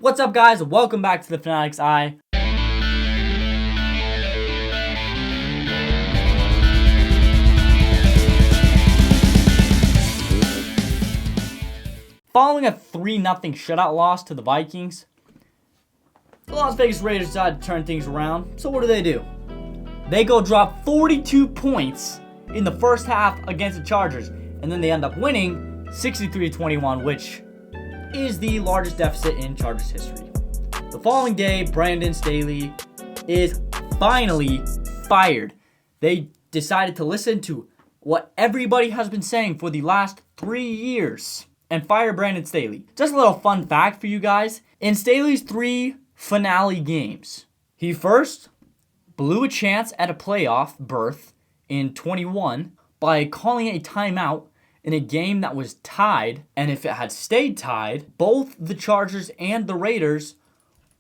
What's up, guys? Welcome back to the Fanatics Eye. Following a 3-0 shutout loss to the Vikings, the Las Vegas Raiders decided to turn things around. So what do? They go drop 42 points in the first half against the Chargers, and then they end up winning 63-21, which is the largest deficit in Chargers history. The following day, Brandon Staley is finally fired. They decided to listen to what everybody has been saying for the last 3 years and fire Brandon Staley. Just a little fun fact for you guys. In Staley's 3 finale games, he first blew a chance at a playoff berth in 21 by calling a timeout in a game that was tied, and if it had stayed tied, both the Chargers and the Raiders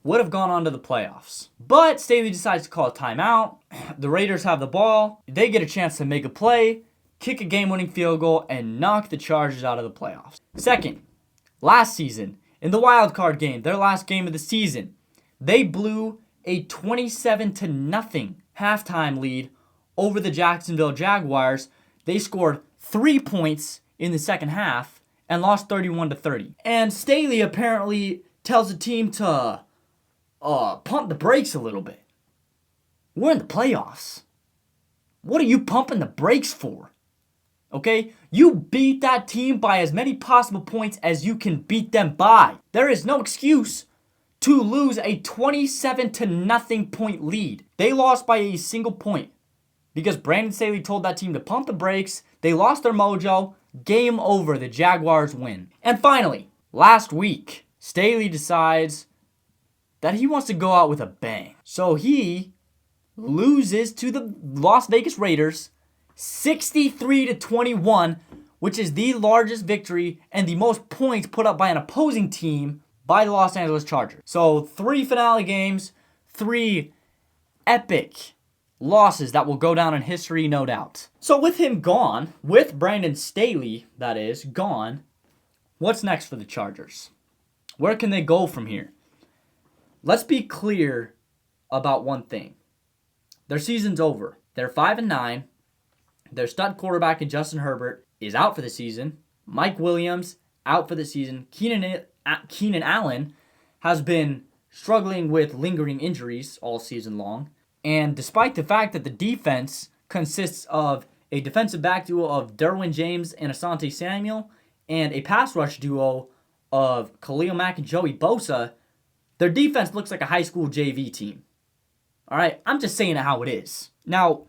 would have gone on to the playoffs. But Staley decides to call a timeout. The Raiders have the ball. They get a chance to make a play, kick a game-winning field goal, and knock the Chargers out of the playoffs. Second, last season, in the wild card game, their last game of the season, they blew a 27-0 halftime lead over the Jacksonville Jaguars. They scored 3 points in the second half and lost 31-30. And Staley apparently tells the team to pump the brakes a little bit. We're in the playoffs. What are you pumping the brakes for? Okay? You beat that team by as many possible points as you can beat them by. There is no excuse to lose a 27-0 point lead. They lost by a single point because Brandon Staley told that team to pump the brakes. They lost their mojo. Game over. The Jaguars win. And finally, last week, Staley decides that he wants to go out with a bang. So he loses to the Las Vegas Raiders 63-21, which is the largest victory and the most points put up by an opposing team by the Los Angeles Chargers. So 3 finale games, 3 epic losses that will go down in history, no doubt. So with him gone, with Brandon Staley, that is, gone, what's next for the Chargers? Where can they go from here? Let's be clear about one thing. Their season's over. They're 5-9. Their stud quarterback in Justin Herbert is out for the season. Mike Williams out for the season. Keenan Allen has been struggling with lingering injuries all season long. And despite the fact that the defense consists of a defensive back duo of Derwin James and Asante Samuel and a pass rush duo of Khalil Mack and Joey Bosa, their defense looks like a high school JV team. All right, I'm just saying it how it is. Now,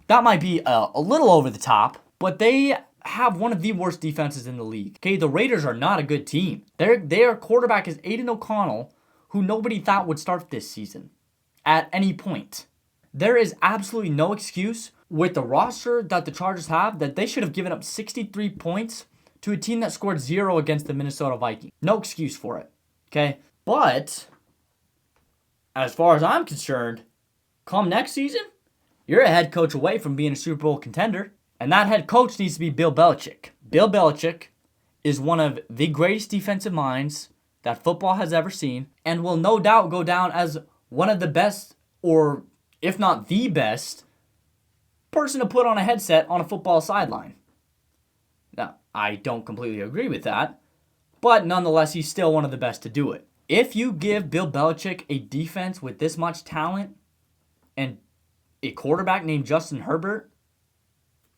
that might be a little over the top, but they have one of the worst defenses in the league. Okay, the Raiders are not a good team. Their quarterback is Aiden O'Connell, who nobody thought would start this season at any point. There is absolutely no excuse with the roster that the Chargers have that they should have given up 63 points to a team that scored 0 against the Minnesota Vikings. No excuse for it. Okay, but as far as I'm concerned, come next season, you're a head coach away from being a Super Bowl contender. And that head coach needs to be Bill Belichick. Bill Belichick is one of the greatest defensive minds that football has ever seen and will no doubt go down as one of the best, or if not the best, person to put on a headset on a football sideline. Now, I don't completely agree with that, but nonetheless, he's still one of the best to do it. If you give Bill Belichick a defense with this much talent and a quarterback named Justin Herbert,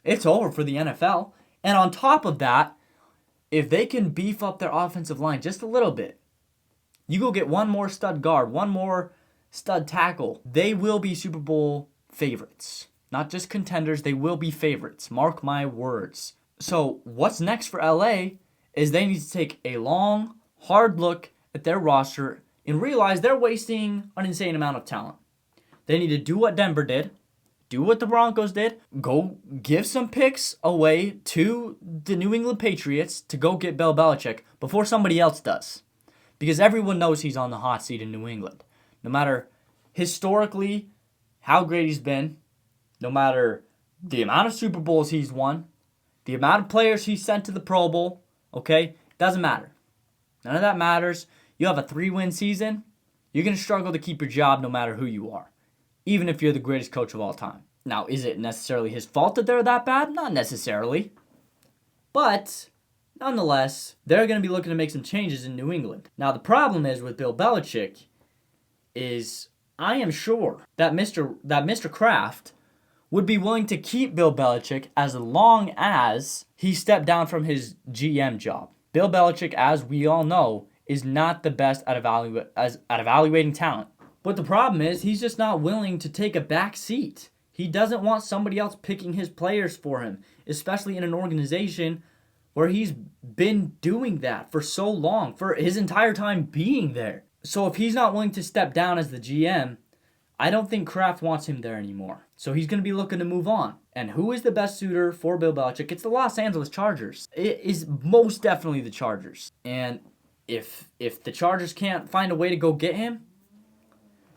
it's over for the NFL. And on top of that, if they can beef up their offensive line just a little bit, you go get one more stud guard, one more stud tackle, they will be Super Bowl favorites. Not just contenders, they will be favorites. Mark my words. So what's next for LA is they need to take a long, hard look at their roster and realize they're wasting an insane amount of talent. They need to do what Denver did, do what the Broncos did, go give some picks away to the New England Patriots to go get Bill Belichick before somebody else does. Because everyone knows he's on the hot seat in New England. No matter historically how great he's been, no matter the amount of Super Bowls he's won, the amount of players he's sent to the Pro Bowl, okay, doesn't matter. None of that matters. you have a 3-win season, you're going to struggle to keep your job no matter who you are, even if you're the greatest coach of all time. Now, is it necessarily his fault that they're that bad? Not necessarily. But nonetheless, they're going to be looking to make some changes in New England. Now, the problem is with Bill Belichick is I am sure that Mr. Kraft would be willing to keep Bill Belichick as long as he stepped down from his GM job. Bill Belichick, as we all know, is not the best at evaluating talent. But the problem is he's just not willing to take a back seat. He doesn't want somebody else picking his players for him, especially in an organization where he's been doing that for so long, for his entire time being there. So if he's not willing to step down as the GM, I don't think Kraft wants him there anymore. So he's going to be looking to move on. And who is the best suitor for Bill Belichick? It's the Los Angeles Chargers. It is most definitely the Chargers. And if the Chargers can't find a way to go get him,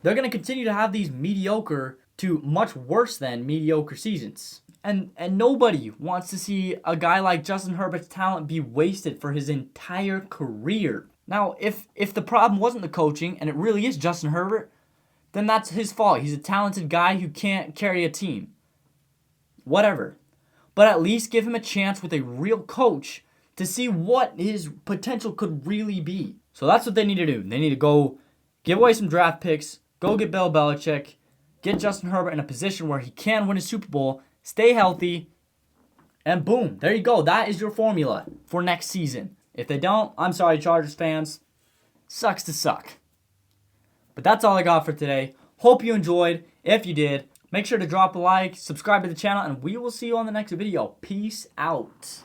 they're going to continue to have these mediocre to much worse than mediocre seasons. And nobody wants to see a guy like Justin Herbert's talent be wasted for his entire career. Now, if the problem wasn't the coaching and it really is Justin Herbert, then that's his fault. He's a talented guy who can't carry a team. Whatever. But at least give him a chance with a real coach to see what his potential could really be. So that's what they need to do. They need to go give away some draft picks, go get Bill Belichick, get Justin Herbert in a position where he can win a Super Bowl, stay healthy, and boom, there you go. That is your formula for next season. If they don't, I'm sorry, Chargers fans. Sucks to suck. But that's all I got for today. Hope you enjoyed. If you did, make sure to drop a like, subscribe to the channel, and we will see you on the next video. Peace out.